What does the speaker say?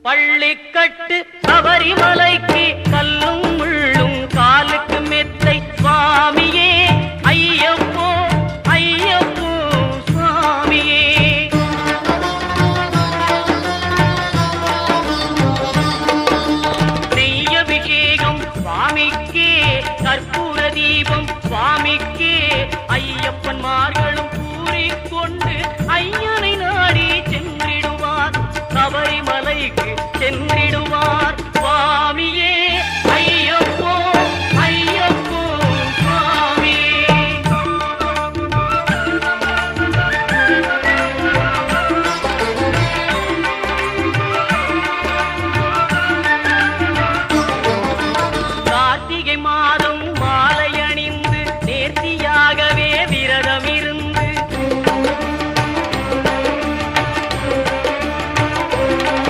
பள்ளிக்கட்டு சபரிமலைக்கு கல்லும் முள்ளும் காலுக்கு மெத்தை சுவாமியே ஐயப்போ ஐயப்போ சுவாமியே. நெய்யபிஷேகம் சுவாமிக்கே கற்பூர தீபம் சுவாமிக்கே ஐயப்பன்மார்களும் கூறிக்கொண்டு ஐயனை நாடி சென்றிடுவார் சபரிமலைக்கு சென்றிடுவார்.